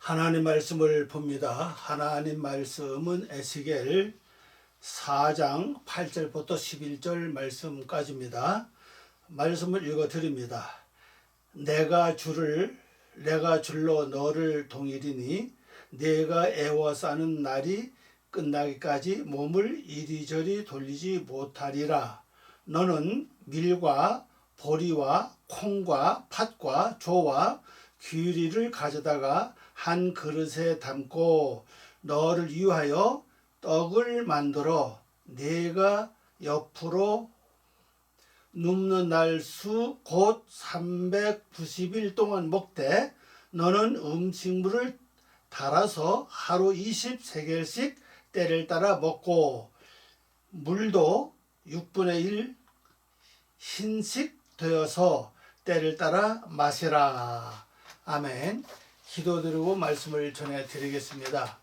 하나님 말씀을 봅니다. 하나님 말씀은 에스겔 4장 8절부터 11절 말씀까지입니다. 말씀을 읽어 드립니다. 내가 줄로 너를 동일이니 내가 애워 싸는 날이 끝나기까지 몸을 이리저리 돌리지 못하리라. 너는 밀과 보리와 콩과 팥과 조와 귀리를 가져다가 한 그릇에 담고 너를 위하여 떡을 만들어 네가 옆으로 눕는 날 수 곧 390일 동안 먹되 너는 음식물을 달아서 하루 20세겔씩 때를 따라 먹고 물도 6분의 1 흰식 되어서 때를 따라 마시라. 아멘. 기도드리고 말씀을 전해드리겠습니다.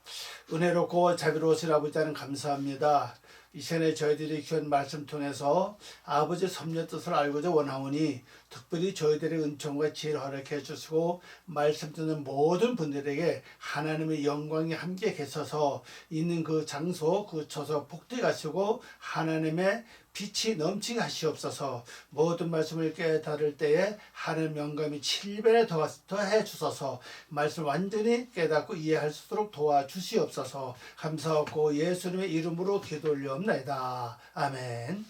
은혜롭고 자비로우신 아버지 하나님 감사합니다. 이 시간에 저희들이 귀한 말씀 통해서 아버지 섭리의 뜻을 알고자 원하오니 특별히 저희들의 은총과 지혜를 허락해 주시고 말씀 듣는 모든 분들에게 하나님의 영광이 함께 계셔서 있는 그 장소 그 처소 복되게 하시고 하나님의 빛이 넘치게 하시옵소서. 모든 말씀을 깨달을 때에 하나님 영감이 7배에 더해 주셔서 말씀을 완전히 깨닫고 이해할 수 있도록 도와주시옵소서. 감사하고 예수님의 이름으로 기도 올려옵나이다. 아멘.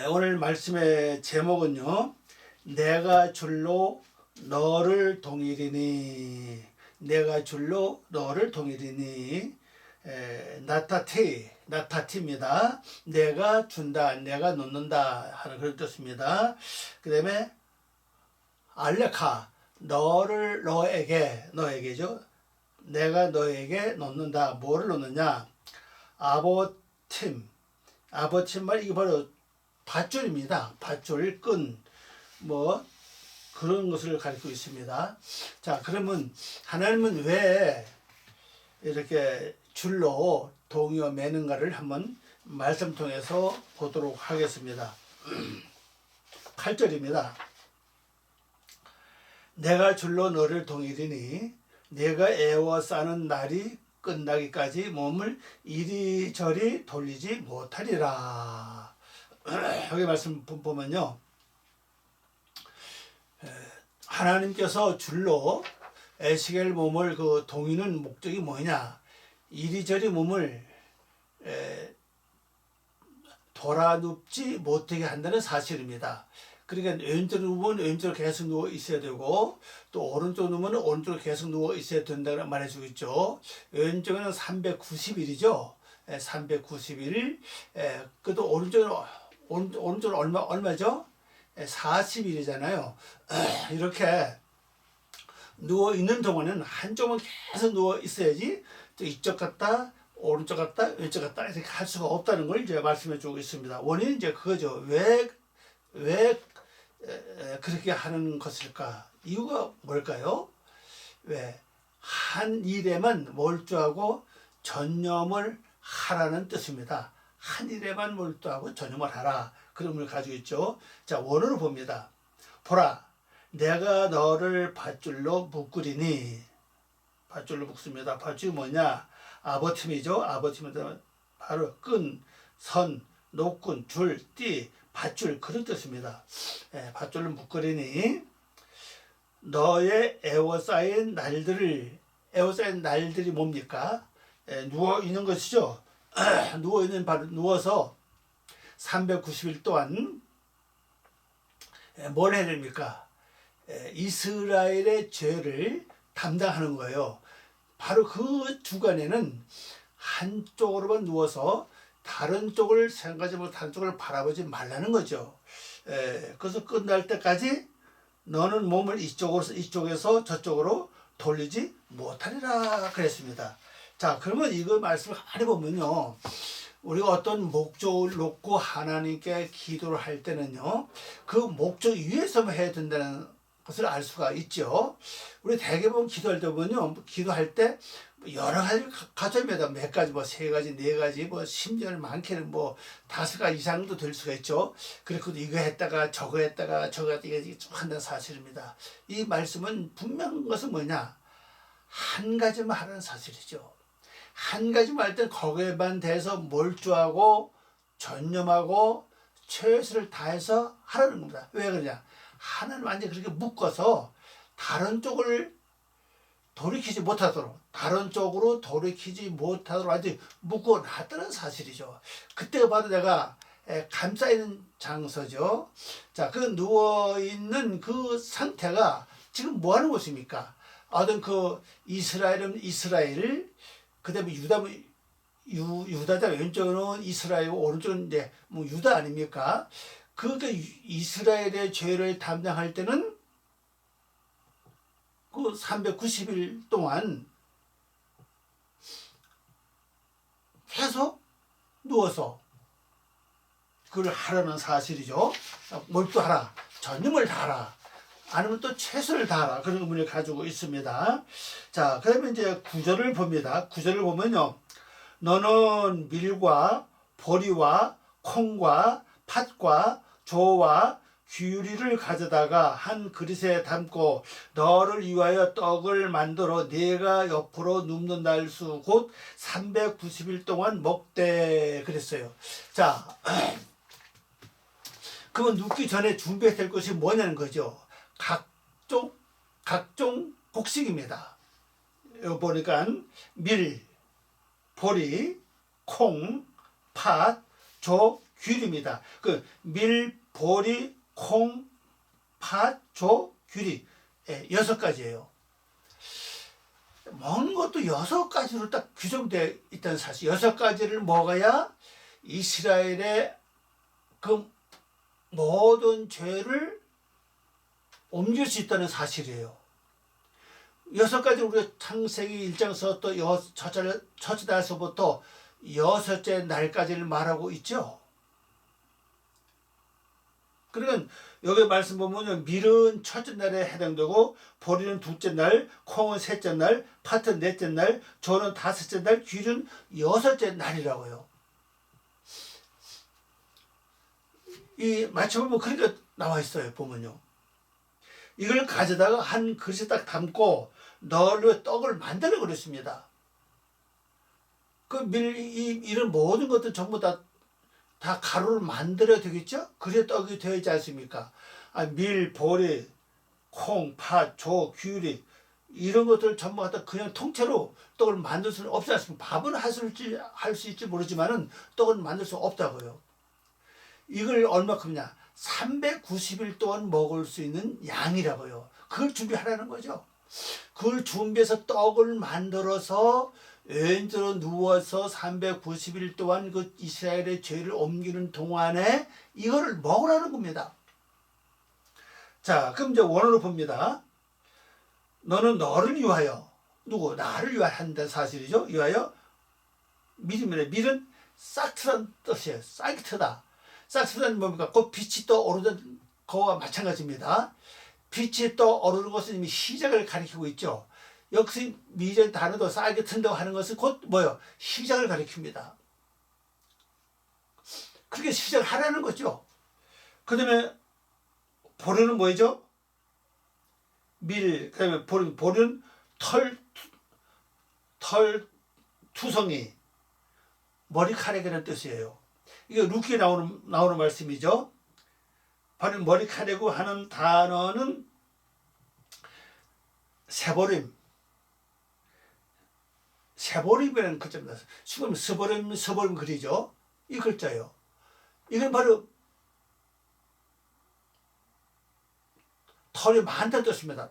오늘 말씀의 제목은요, 내가 줄로 너를 동일이니, 내가 줄로 너를 동일이니, 나타티입니다. 내가 준다, 내가 놓는다 하는 그런 뜻입니다. 그 다음에 알레카, 너에게죠. 내가 너에게 놓는다. 뭐를 놓느냐? 아보팀 말 이게 바로 밧줄입니다. 밧줄, 끈, 뭐 그런 것을 가리키고 있습니다. 자, 그러면 하나님은 왜 이렇게 줄로 동이어 매는가를 한번 말씀 통해서 보도록 하겠습니다. 8절입니다. 내가 줄로 너를 동이리니 내가 애워 싸는 날이 끝나기까지 몸을 이리저리 돌리지 못하리라. 여기 말씀 보면요, 하나님께서 줄로 에스겔 몸을 그 동이는 목적이 뭐냐? 이리저리 몸을 돌아눕지 못하게 한다는 사실입니다. 그러니까 왼쪽으로 누우면 왼쪽으로 계속 누워 있어야 되고 또 오른쪽으로 누우면 오른쪽으로 계속 누워 있어야 된다고 말해주고 있죠. 왼쪽에는 390일이죠. 390일. 그래도 오른쪽은 얼마죠? 40일이잖아요. 이렇게 누워 있는 동안은 한쪽은 계속 누워 있어야지 또 이쪽 갔다 오른쪽 갔다 왼쪽 갔다 이렇게 할 수가 없다는 걸 이제 말씀해 주고 있습니다. 원인은 이제 그거죠. 왜 그렇게 하는 것일까? 이유가 뭘까요? 왜 한 일에만 몰두하고 전념을 하라는 뜻입니다. 한 일에만 몰두하고 전념을 하라. 그런 걸 가지고 있죠. 자, 원어를 봅니다. 보라, 내가 너를 밧줄로 묶으리니, 밧줄로 묶습니다. 밧줄이 뭐냐? 아버팀이죠. 아버팀은 바로 끈, 선, 노끈, 줄, 띠, 밧줄 그런 뜻입니다. 밧줄로 묶으리니 너의 에워싸인 날들이 뭡니까? 누워 있는 것이죠. 누워서 390일 동안 뭘 해야 됩니까? 이스라엘의 죄를 담당하는 거예요. 바로 그 주간에는 한쪽으로만 누워서 다른 쪽을 생각하지 못하고 다른 쪽을 바라보지 말라는 거죠. 그래서 끝날 때까지 너는 몸을 이쪽에서 저쪽으로 돌리지 못하리라 그랬습니다. 자, 그러면 이거 말씀을 가만히 보면요, 우리가 어떤 목적을 놓고 하나님께 기도를 할 때는요, 그 목적 위에서만 해야 된다는 것을 알 수가 있죠. 우리 대개 보면 기도할 때 보면요, 기도할 때 여러 가지 가져옵니다. 몇 가지, 뭐 세 가지, 네 가지, 뭐 심지어는 많게는 뭐 5가지 이상도 될 수가 있죠. 그리고 이거 했다가 저거 했다가 저거 했다가 이게 쭉 한다는 사실입니다. 이 말씀은 분명한 것은 뭐냐? 한 가지만 하라는 사실이죠. 한 가지만 할 땐 거기에만 대해서 몰두하고 전념하고 최선을 다해서 하라는 겁니다. 왜 그러냐? 하나는 완전히 그렇게 묶어서 다른 쪽을 돌이키지 못하도록, 다른 쪽으로 돌이키지 못하도록 완전히 묶어놨다는 사실이죠. 그때가 바로 내가 감싸있는 장소죠. 자, 그 누워있는 그 상태가 지금 뭐 하는 곳입니까? 어떤 그 이스라엘은 이스라엘, 그 다음에 유다자 왼쪽은 이스라엘이고 오른쪽은 이제 뭐 유다 아닙니까? 그 이스라엘의 죄를 담당할 때는 그 390일 동안 계속 누워서 그걸 하라는 사실이죠. 몰두하라, 전념을 다하라, 아니면 또 최선을 다하라, 그런 의미를 가지고 있습니다. 자, 그러면 이제 구절을 봅니다. 구절을 보면요, 너는 밀과 보리와 콩과 팥과 조와 규리를 가져다가 한 그릇에 담고 너를 위하여 떡을 만들어 네가 옆으로 눕는 날수 곧 390일 동안 먹되 그랬어요. 자, 그러면 눕기 전에 준비해야 될 것이 뭐냐는 거죠. 각종 곡식입니다. 여기 보니까 밀, 보리, 콩, 팥, 조, 귤입니다. 그 밀, 보리, 콩, 팥, 조, 귤이 6가지예요. 먹는 것도 6가지로 딱 규정되어 있다는 사실. 6가지를 먹어야 이스라엘의 그 모든 죄를 옮길 수 있다는 사실이에요. 6가지 우리가 창세기 1장에서 또 첫째 달서부터 6째 날까지를 말하고 있죠. 그러니까 여기 말씀 보면 밀은 첫째 날에 해당되고 보리는 둘째 날, 콩은 셋째 날, 팥은 넷째 날, 조는 5째 날, 귤은 6째 날이라고요. 이 맞춰보면 그렇게 나와 있어요. 보면요. 이걸 가져다가 한 그릇에 딱 담고 널로 떡을 만들어 그랬습니다. 이런 모든 것들 전부 다 가루를 만들어야 되겠죠? 그래 떡이 되어 있지 않습니까? 밀, 보리, 콩, 팥, 조, 귤이 이런 것들 전부 갖다 그냥 통째로 떡을 만들 수는 없지 않습니까? 밥은 할 수 있지 모르지만은 떡을 만들 수 없다고요. 이걸 얼마큼이냐? 390일 동안 먹을 수 있는 양이라고요. 그걸 준비하라는 거죠. 그걸 준비해서 떡을 만들어서 왼쪽으로 누워서 390일 동안 그 이스라엘의 죄를 옮기는 동안에 이거를 먹으라는 겁니다. 자, 그럼 이제 원어로 봅니다. 너는 너를 위하여, 누구? 나를 위하여 한다는 사실이죠. 위하여 밀입니다. 밀은 싹트란 뜻이에요. 싹트다. 싹트란 뭡니까? 그 빛이 떠 오르는 거와 마찬가지입니다. 빛이 떠 오르는 것은 이미 시작을 가리키고 있죠. 역시 미전 단어도 쌀게 튼다고 하는 것은 곧 뭐요? 시작을 가리킵니다. 그렇게 시작을 하라는 거죠. 그 다음에 보리는 뭐죠? 밀, 그 다음에 보리는 털투성이, 머리카락이라는 뜻이에요. 이게 루키에 나오는 말씀이죠. 바로 머리카락이고 하는 단어는 세보림이라는 글자입니다. 지금 서보림 글이죠. 이 글자요. 이건 바로 털이 많다는 뜻입니다.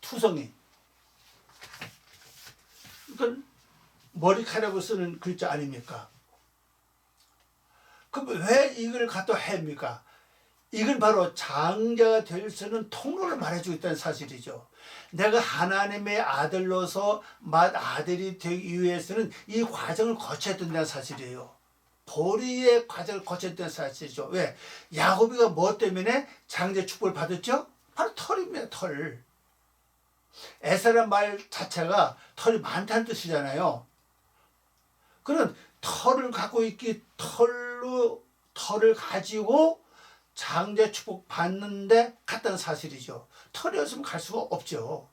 투성이. 이건 머리카락으로 쓰는 글자 아닙니까? 그럼 왜 이걸 갖다 합니까? 이건 바로 장자가 될 수 있는 통로를 말해주고 있다는 사실이죠. 내가 하나님의 아들로서 맏아들이 되기 위해서는 이 과정을 거쳐야 된다는 사실이에요. 보리의 과정을 거쳐야 된다는 사실이죠. 왜? 야곱이가 뭐 때문에 장자 축복을 받았죠? 바로 털입니다. 털. 에서란 말 자체가 털이 많다는 뜻이잖아요. 그런 털을 갖고 있기, 털을 가지고 장자 축복 받는데 갔다는 사실이죠. 털이 없으면 갈 수가 없죠.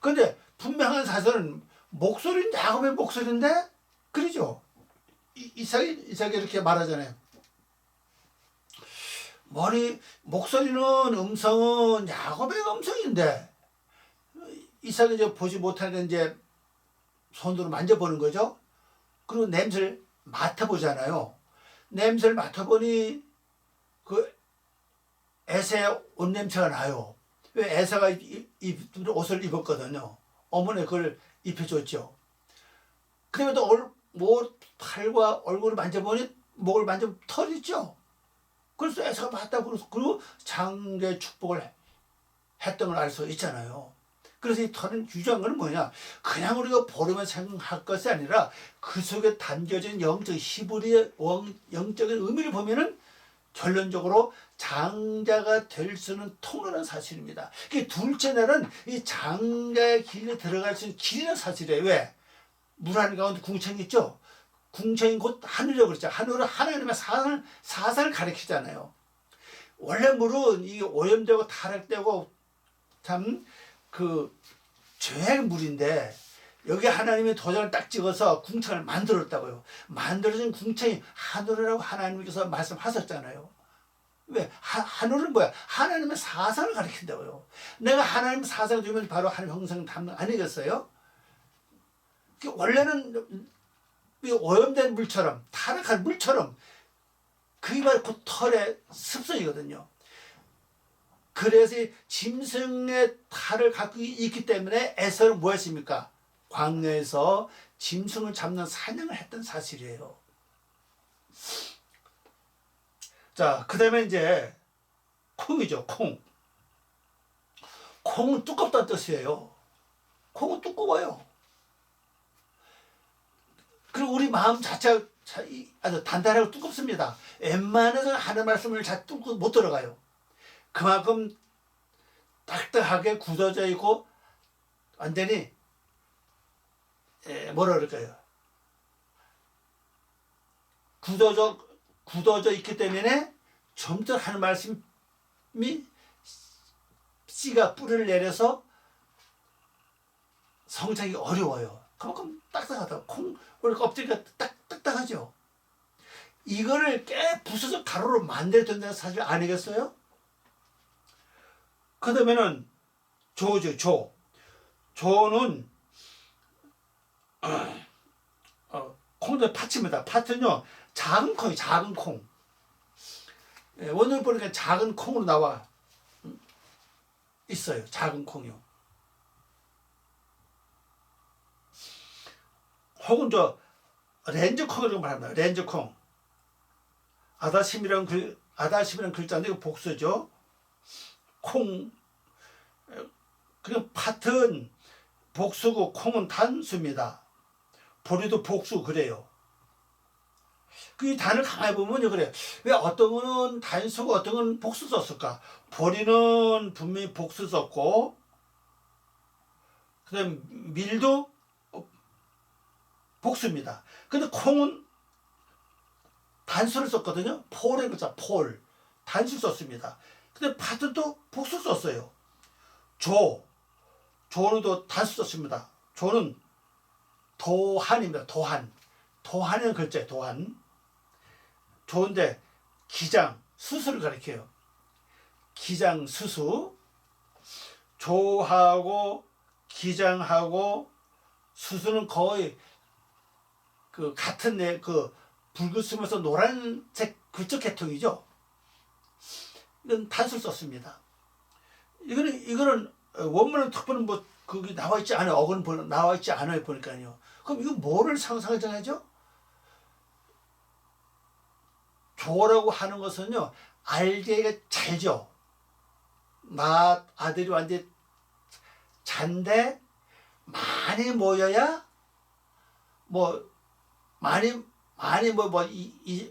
그런데 분명한 사실은 목소리는 야곱의 목소리인데, 그러죠. 이삭이 이렇게 말하잖아요. 목소리는, 음성은 야곱의 음성인데 이삭이 이제 보지 못하는 이제 손으로 만져보는 거죠. 그리고 냄새를 맡아보잖아요. 냄새를 맡아보니 그 에사의 옷 냄새가 나요. 왜? 에사가 옷을 입었거든요. 어머니 그걸 입혀줬죠. 그다음에 또 팔과 얼굴을 만져보니, 목을 만져보면 털 있죠. 그래서 에사가 봤다고, 그리고 장자의 축복을 했던 걸 알 수 있잖아요. 그래서 이 털은 유주한 거는 뭐냐? 그냥 우리가 보려면 생각할 것이 아니라 그 속에 담겨진 히브리의 영적인 의미를 보면은 결론적으로 장자가 될 수는 통하는 사실입니다. 둘째 날은 이 장자의 길에 들어갈 수 있는 길이라는 사실이에요. 왜? 물 한가운데 궁창이 있죠? 궁창이 곧 하늘이라고 그랬죠. 하늘은 하나님의 사상을 가리키잖아요. 원래 물은 이 오염되고 타락되고 참 죄의 물인데, 여기 하나님이 도장을 딱 찍어서 궁창을 만들었다고요. 만들어진 궁창이 하늘이라고 하나님께서 말씀하셨잖아요. 왜? 하늘은 뭐야? 하나님의 사상을 가리킨다고요. 내가 하나님의 사상을 주면 바로 하나님 형상 담는 아니겠어요? 원래는 오염된 물처럼, 타락한 물처럼, 그게 바로 그 털의 습성이거든요. 그래서 짐승의 탈을 갖고 있기 때문에 에서는 뭐 했습니까? 광야에서 짐승을 잡는 사냥을 했던 사실이에요. 자, 그 다음에 이제 콩이죠. 콩은 두껍다는 뜻이에요. 콩은 두꺼워요. 그리고 우리 마음 자체가 아주 단단하고 두껍습니다. 웬만해서 하는 말씀을 잘 뚫고 못 들어가요. 그만큼 딱딱하게 굳어져 있고 완전히 뭐라 그럴까요? 굳어져 있기 때문에 점점 하는 말씀이 씨가 뿌리를 내려서 성장이 어려워요. 그만큼 딱딱하다. 우리 껍질이 딱딱하죠. 이거를 부숴서 가루로 만들어야 된다는 사실 아니겠어요? 그 다음에는 조죠. 조는 콩도 팥입니다. 팥은요 작은 콩이 작은 콩. 오늘 보니까 작은 콩으로 나와 있어요. 작은 콩이요. 혹은 렌즈콩이라고 말합니다. 렌즈콩. 아다심이라는 글자인데 이거 복수죠. 콩. 그냥 팥은 복수고 콩은 단수입니다. 보리도 복수 그래요. 그 단을 가만히 보면요 그래요. 왜 어떤 거는 단수고 어떤 건 복수 썼을까? 보리는 분명히 복수 썼고, 그다음 밀도 복수입니다. 근데 콩은 단수를 썼거든요. 폴의 글자 폴. 단수 썼습니다. 근데 팥은 또 복수 썼어요. 조는 또 단수 썼습니다. 조는 도한입니다. 도한이라는 글자예요. 도한. 조인데 기장, 수수를 가리켜요. 기장, 수수. 조하고 기장하고 수수는 거의 같은 붉으면서 노란색 그쪽 계통이죠. 이건 단수를 썼습니다. 이거는 원문은 특별히 그게 나와 있지 않아요. 어근 나와 있지 않아요. 보니까요. 그럼 이거 뭐를 상상하죠? 조라고 하는 것은요, 알기가 잘죠. 아들이 완전히 잔데 많이 모여야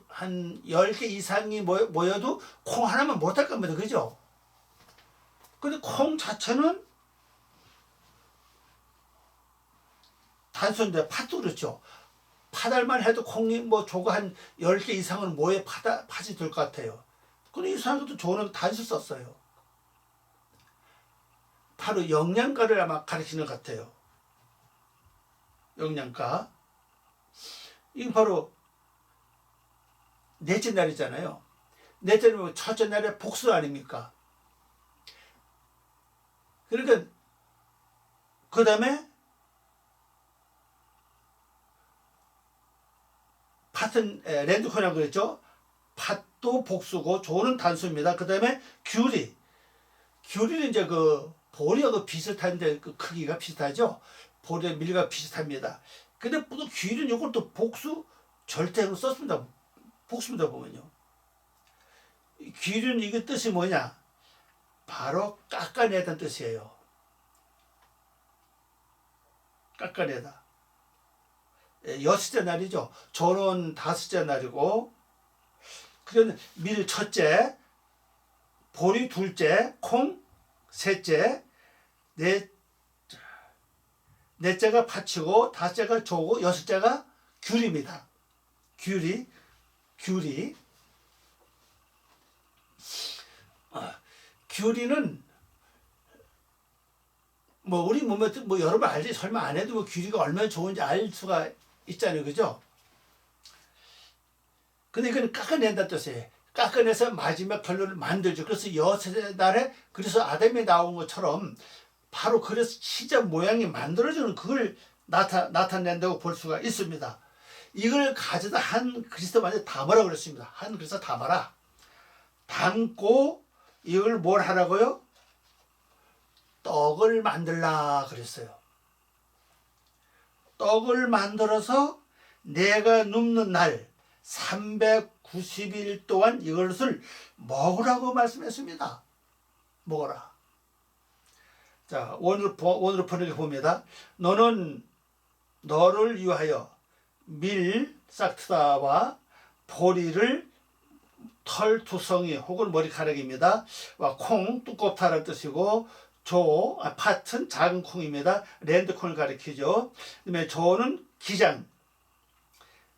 한 10개 이상이 모여도 콩 하나만 못할 겁니다. 그죠? 근데 콩 자체는 단순인데 팥도 그렇죠. 팥알만 해도 콩이 뭐 조가 한 10개 이상은 뭐에 팥이 될 것 같아요. 근데 이 사람들도 저는 단수 썼어요. 바로 영양가를 아마 가리키는 것 같아요. 영양가. 이건 바로 넷째 날이잖아요. 넷째 날은 첫째 날의 복수 아닙니까? 그러니까 그 다음에 팥은 랜드콘이라고 그랬죠. 팥도 복수고 조는 단수입니다. 그 다음에 귤이. 귤이는 이제 그 보리하고 비슷한데 그 크기가 비슷하죠. 보리의 밀과 비슷합니다. 근데 또 귤은 이걸 또 복수 절대로 썼습니다. 복수입니다 보면요. 귤은 이게 뜻이 뭐냐? 바로 깎아내다는 뜻이에요. 깎아내다. 여섯째 날이죠. 조는 다섯째 날이고, 그러면 밀 첫째, 보리 둘째, 콩 셋째, 넷째가 팥이고, 다섯째가 조고, 여섯째가 귤입니다. 귤이. 귤이는 뭐 우리 몸에 뭐 여러분 알지, 설마 안 해도 뭐 귤이가 얼마나 좋은지 알 수가 있잖아요, 그죠? 근데 이건 깎아낸다 뜻이에요. 깎아내서 마지막 결론을 만들죠. 그래서 여섯째 날에 그래서 아담이 나온 것처럼 바로 그래서 시작 모양이 만들어지는 그걸 나타낸다고 볼 수가 있습니다. 이걸 가져다 한 그리스도만에 담으라 그랬습니다. 한 그리스도 담아라. 담고 이걸 뭘 하라고요? 떡을 만들라 그랬어요. 떡을 만들어서 내가 눕는 날 390일 동안 이것을 먹으라고 말씀했습니다. 먹어라. 자, 오늘 번역해 봅니다. 너는 너를 위하여 밀 싹트다와 보리를 털투성이 혹은 머리카락입니다. 콩 두껍다라는 뜻이고, 팥은 작은 콩입니다. 랜드콩을 가리키죠. 그다음에 조는 기장,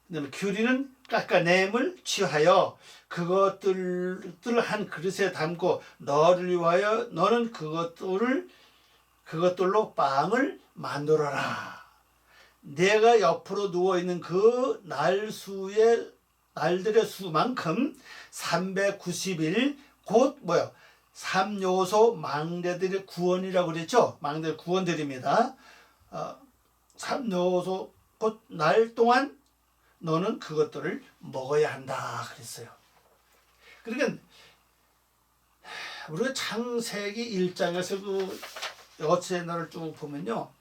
그다음에 귤이는 깎아냄을 취하여 그것들을 한 그릇에 담고 너를 위하여 너는 그것들로 빵을 만들어라. 내가 옆으로 누워있는 그 날들의 수만큼 390일 곧 뭐요? 3요소 망대들의 구원이라고 그랬죠. 망대 구원들입니다. 3요소 곧 날 동안 너는 그것들을 먹어야 한다 그랬어요. 그러니까 우리가 창세기 1장에서 그 여섯째 날을 쭉 보면요,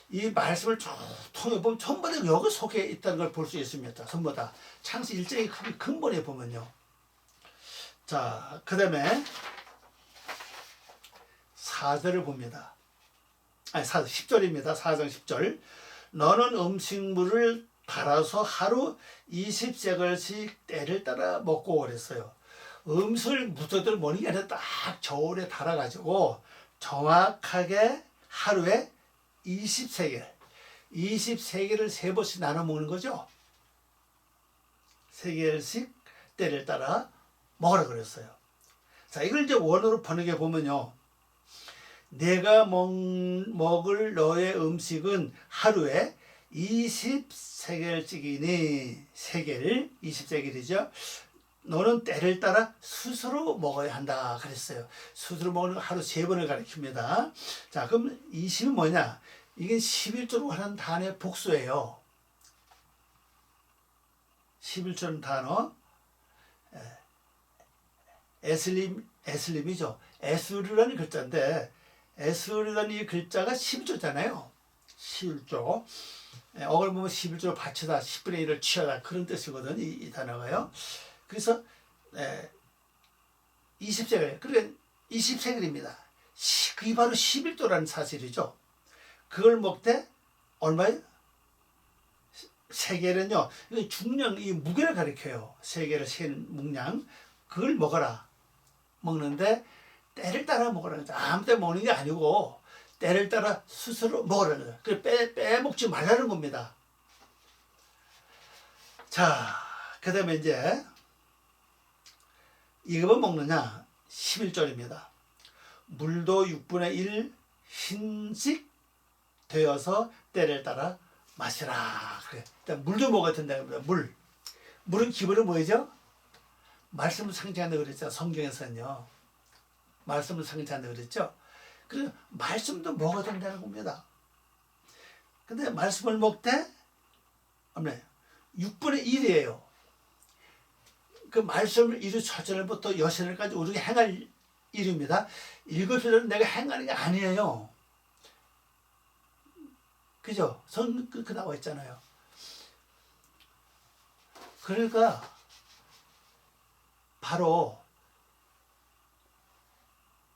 이 말씀을 쭉 통해 보면 전부 다 여기 속에 있다는 걸 볼 수 있습니다. 전부 다 창세기 1장의 근본에 보면요. 자, 그 다음에 4절을 봅니다. 아니 10절입니다. 4장 10절. 너는 음식물을 갈아서 하루 20세겔씩 때를 따라 먹고 그랬어요. 음식을 무더기를 먹는 게 아니라 딱 저울에 달아가지고 정확하게 하루에 20세겔을 세 번씩 나눠 먹는 거죠. 세겔씩 때를 따라 먹으라 그랬어요. 자, 이걸 이제 원어로 번역해 보면요, 내가 먹을 너의 음식은 하루에 20세겔씩이니, 세겔 20세겔이죠. 너는 때를 따라 스스로 먹어야 한다 그랬어요. 스스로 먹는 거 하루 3번을 가리킵니다. 자, 그럼 20은 뭐냐? 이게 11조로 하는 단어의 복수예요. 11조는 단어 에슬림이죠. 에스르라는 글자인데, 에스르라는 이 글자가 11조잖아요. 11조. 어글 보면 11조로 바치다, 10분의 1을 취하다, 그런 뜻이거든, 이 단어가요. 그래서 20세겔, 그러니까 20세겔입니다. 그게 바로 11조라는 사실이죠. 그걸 먹되 얼마예요? 세겔은요, 중량, 이 무게를 가리켜요. 세겔을 센 묵량, 그걸 먹어라. 먹는데 때를 따라 먹으라. 아무 때 먹는 게 아니고 때를 따라 스스로 먹으라는 거예요. 그 빼먹지 말라는 겁니다. 자, 그 다음에 이제 이것만 먹느냐? 11절입니다. 물도 6분의 1 흰식 되어서 때를 따라 마시라. 그래. 일단 물도 먹어야 된다는 겁니다. 물은 기본은 뭐죠? 말씀을 상징한다 그랬죠. 성경에서는요. 말씀을 상징한다 그랬죠. 그래서 말씀도 먹어야 된다는 겁니다. 근데 말씀을 먹되 6분의 1이에요. 그 말씀을 이루 첫째날부터 여섯날까지 우리가 행할 일입니다. 일곱째는 내가 행하는 게 아니에요. 그죠? 그 나와 있잖아요. 그러니까 바로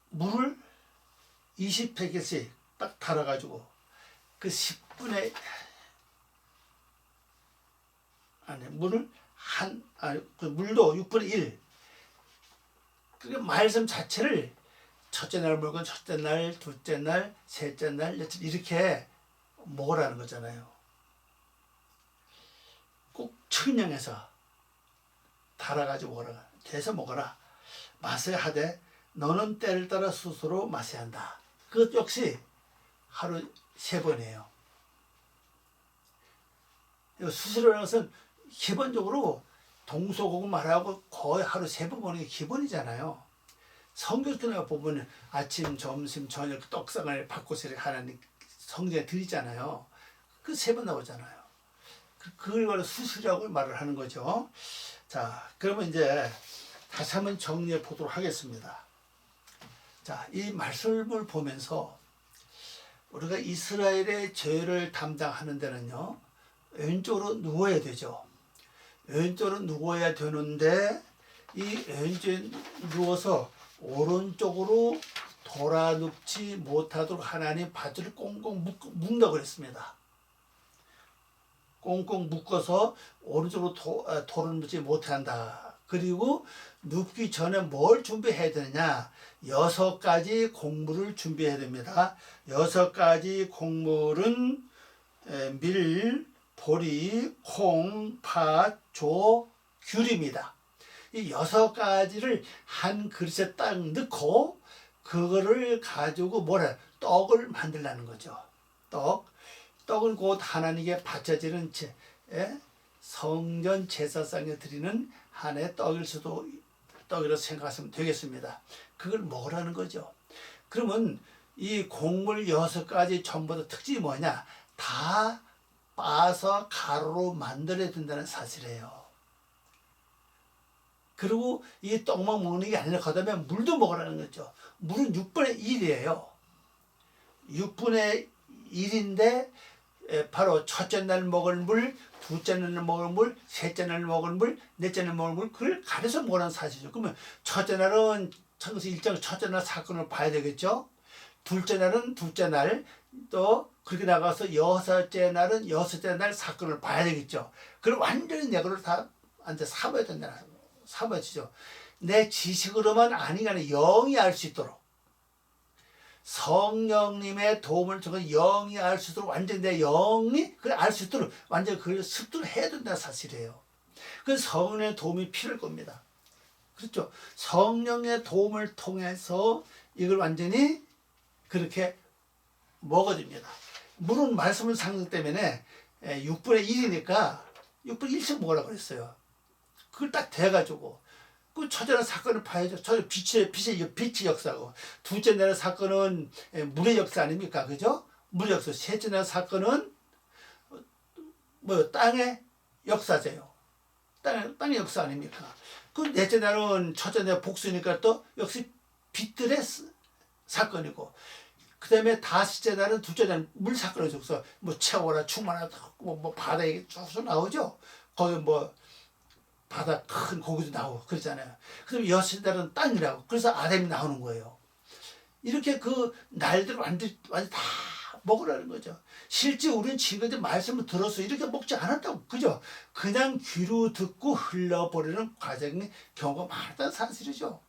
물을 20팩씩 딱 달아가지고 그 10분의 물을 그 물도 6분의 1. 그게 말씀 자체를 첫째 날 먹은 첫째 날, 둘째 날, 셋째 날, 넷째 이렇게 먹으라는 거잖아요. 꼭 청량해서 달아가지고 먹어라. 계속 먹어라. 마셔야 하되 너는 때를 따라 스스로 마셔야 한다. 그것 역시 하루 3번이에요. 수시로라는 것은 기본적으로 동서고금 말하고 거의 하루 3번 보는 게 기본이잖아요. 성경에 보면 아침, 점심, 저녁 떡상을 바꿔서 하나님 성경에 드리잖아요. 그 3번 나오잖아요. 그걸 바로 수시라고 말을 하는 거죠. 자, 그러면 이제 다시 한번 정리해 보도록 하겠습니다. 자, 이 말씀을 보면서 우리가 이스라엘의 죄를 담당하는 데는요, 왼쪽으로 누워야 되죠. 왼쪽으로 누워야 되는데 이 왼쪽에 누워서 오른쪽으로 돌아 눕지 못하도록 하나님 바지를 꽁꽁 묶는다고 그랬습니다. 꽁꽁 묶어서 오른쪽으로 돌아 눕지 못한다. 그리고 눕기 전에 뭘 준비해야 되느냐? 6가지 곡물을 준비해야 됩니다. 6가지 곡물은 밀, 보리, 콩, 팥, 조, 귤입니다. 이 6가지를 한 그릇에 딱 넣고 그거를 가지고 떡을 만들라는 거죠. 떡은 곧 하나님께 바쳐지는 성전 제사상에 드리는 하나의 떡이라고 생각하시면 되겠습니다. 그걸 먹으라는 거죠. 그러면 이 곡물 6가지 전부 다 특징이 뭐냐? 다 빻아서 가루로 만들어야 된다는 사실이에요. 그리고 이 떡만 먹는 게 아니라 그다음에 물도 먹으라는 거죠. 물은 6분의 1이에요. 6분의 1인데 바로 첫째 날 먹을 물, 둘째 날 먹을 물, 셋째 날 먹을 물, 넷째 날 먹을 물, 그걸 가려서 먹으라는 사실이죠. 그러면 첫째 날은 일정 첫째 날 사건을 봐야 되겠죠. 둘째 날은 둘째 날, 또 그렇게 나가서 여섯째 날은 여섯째 날 사건을 봐야 되겠죠. 그럼 완전히 내 거를 다 삼아야 된다. 삼아지죠. 내 지식으로만 아니가 아니라 영이 알 수 있도록 성령님의 도움을 통해 영이 알 수 있도록 완전히 내 영이 그걸 알 수 있도록 완전히 그걸 습득을 해야 된다는 사실이에요. 그 성령의 도움이 필요할 겁니다. 그렇죠? 성령의 도움을 통해서 이걸 완전히 그렇게 먹어집니다. 물은 말씀을 상징 때문에 6분의 1이니까 6분의 1씩 먹으라고 그랬어요. 그걸 딱 대가지고 그 첫째는 사건을 봐야죠. 첫째 빛의 역사고, 둘째 날 사건은 물의 역사 아닙니까? 그죠? 물의 역사. 셋째 날 사건은 땅의 역사제요. 땅의 역사 아닙니까? 그 넷째 날은 첫째 날 복수니까 또 역시 빛들의 사건이고, 그 다음에 다섯째 날은 둘째 날 물 사건이죠. 그래서 채워라, 충만하다, 바다에 쭉 나오죠. 거기 바다 큰 고기도 나오고 그러잖아요. 그럼 여섯 날은 땅이라고. 그래서 아담이 나오는 거예요. 이렇게 그 날들을 완전히 다 먹으라는 거죠. 실제 우리는 지금까지 말씀을 들어서 이렇게 먹지 않았다고. 그죠? 그냥 귀로 듣고 흘러버리는 과정의 경우가 많다는 사실이죠.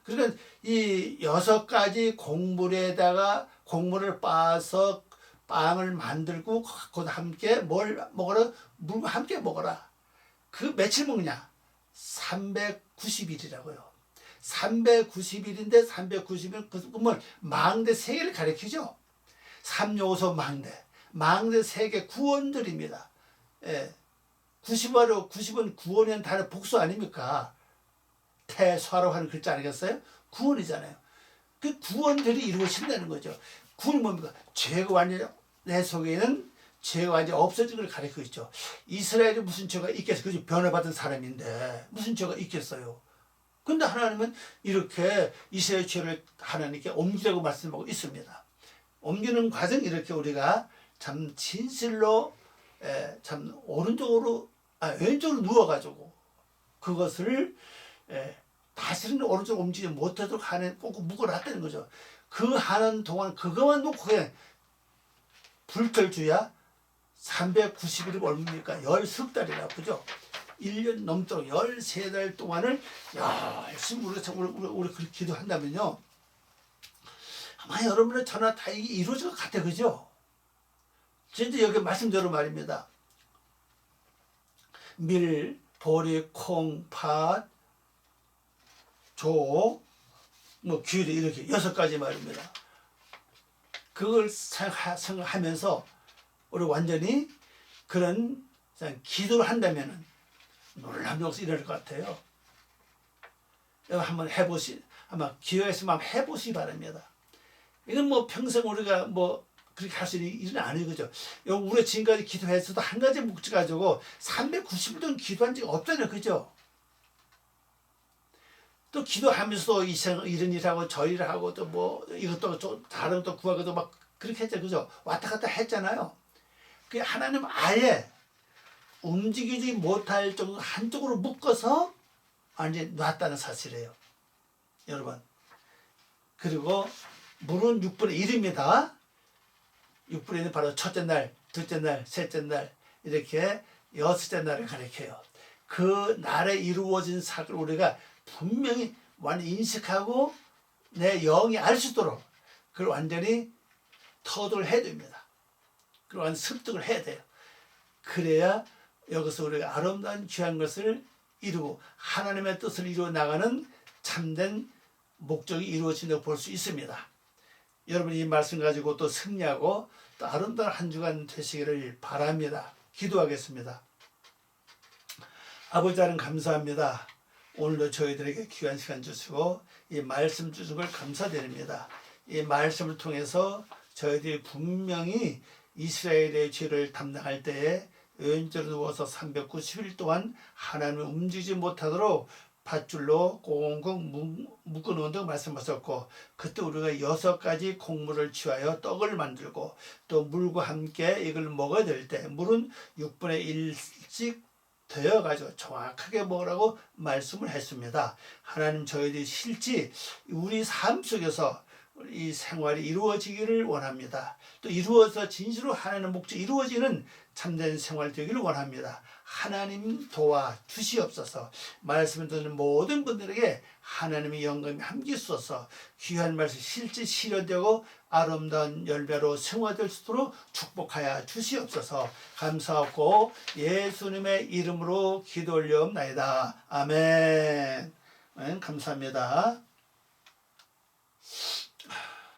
그러니까 이 6가지 곡물에다가 곡물을 빻아서 빵을 만들고 그것과 함께 뭘 먹어라? 물과 함께 먹어라. 그 며칠 먹냐? 390일이라고요. 390일인데 390일 그러면 망대 3개를 가리키죠. 3요소 망대. 망대 3개 구원들입니다. 예. 90은 구원이라는 단어 복수 아닙니까? 태수하라고 하는 글자 아니겠어요? 구원이잖아요. 그 구원들이 이루어진다는 거죠. 구원이 뭡니까? 죄가 완전히 내 속에는 죄가 완전히 없어진 걸 가리키고 있죠. 이스라엘이 무슨 죄가 있겠어요? 그죠? 변화받은 사람인데 무슨 죄가 있겠어요? 근데 하나님은 이렇게 이스라엘 죄를 하나님께 옮기라고 말씀하고 있습니다. 옮기는 과정 이렇게 우리가 참 진실로 참 오른쪽으로 왼쪽으로 누워가지고 그것을 다시는 오른쪽 움직이지 못하도록 하는 꼭 묶어놨다는 거죠. 그 하는 동안 그것만 놓고 그냥 불철주야 390일이 얼마입니까? 10달이나 그죠? 1년 넘도록 13달 동안을 열심히 우리 그렇게 기도한다면요. 아마 여러분의 전화 다 이게 이루어질 것 같아. 그죠? 진짜 여기 말씀대로 말입니다. 밀, 보리, 콩, 팥, 조, 귀리 이렇게 6가지 말입니다. 그걸 생각하면서 우리 완전히 그런 기도를 한다면 놀라운 역사 일어날 것 같아요. 한번 아마 기회가 있으면 한번 해보시기 바랍니다. 이건 평생 우리가 그렇게 할 수 있는 일은 아니에요. 그죠? 우리 지금까지 기도했어도 한 가지 목적 가지고 390일 동안 기도한 적이 없잖아요. 그죠? 또 기도하면서도 이런 일하고 저 일을 하고 또 이것도 다른 것도 구하고도 막 그렇게 했죠. 그죠? 왔다 갔다 했잖아요. 그 하나님 아예 움직이지 못할 정도 한쪽으로 묶어서 완전히 놨다는 사실이에요. 여러분. 그리고 물은 6분의 1입니다. 6분의 1은 바로 첫째 날, 둘째 날, 셋째 날 이렇게 6째 날을 가리켜요. 그 날에 이루어진 사건을 우리가 분명히 완전히 인식하고 내 영이 알 수 있도록 그걸 완전히 터득을 해야 됩니다. 그걸 완전히 습득을 해야 돼요. 그래야 여기서 우리가 아름다운 귀한 것을 이루고 하나님의 뜻을 이루어 나가는 참된 목적이 이루어진다고 볼 수 있습니다. 여러분 이 말씀 가지고 또 승리하고 또 아름다운 한 주간 되시기를 바랍니다. 기도하겠습니다. 아버지 하나님 감사합니다. 오늘도 저희들에게 귀한 시간 주시고 이 말씀 주신 걸 감사드립니다. 이 말씀을 통해서 저희들이 분명히 이스라엘의 죄를 담당할 때에 왼쪽으로 누워서 390일 동안 하나님을 움직이지 못하도록 밧줄로 꽁꽁 묶어놓는다고 말씀하셨고 그때 우리가 6가지 곡물을 취하여 떡을 만들고 또 물과 함께 이걸 먹어야 될 때 물은 6분의 1씩 되어가지고 정확하게 먹으라고 말씀을 했습니다. 하나님 저희들이 실제 우리 삶 속에서 이 생활이 이루어지기를 원합니다. 또 이루어서 진실로 하나님의 목적이 이루어지는 참된 생활 되기를 원합니다. 하나님 도와 주시옵소서. 말씀을 듣는 모든 분들에게 하나님의 영감이 함께 있어서 귀한 말씀 실제 실현되고 아름다운 열매로 생활될 수 있도록 축복하여 주시옵소서. 감사하고 예수님의 이름으로 기도 올려옵나이다. 아멘. 감사합니다.